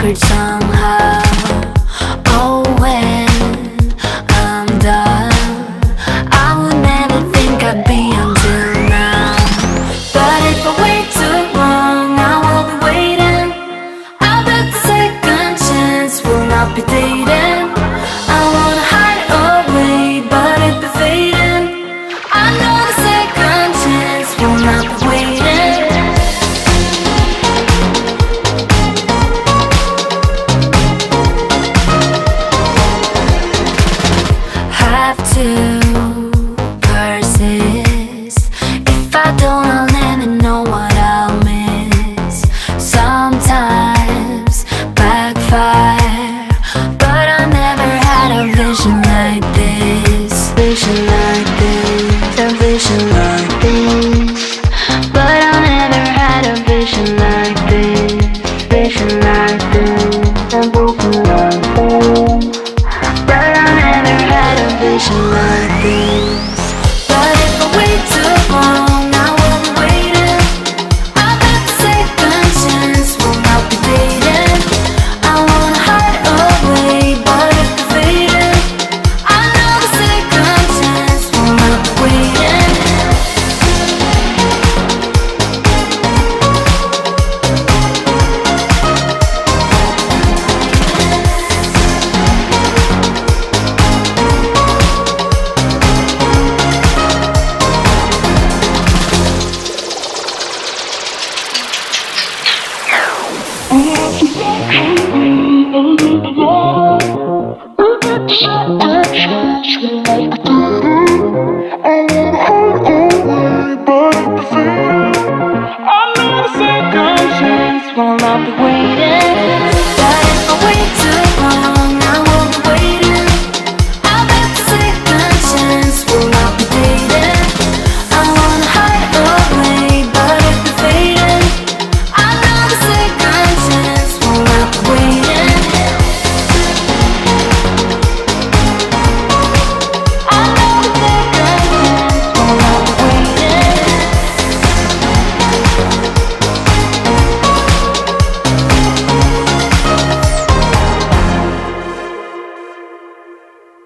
conquered somehow. Oh, when I'm done, I would never think I'd be until now. But if I wait too long, I will be waiting. I bet the second chance will not be dating. I wanna hide away, but it be fading. I know the second chance will not be waiting. Have to persist. If I don't, I'll never know what I'll miss. Sometimes backfire, but I never had a vision like this.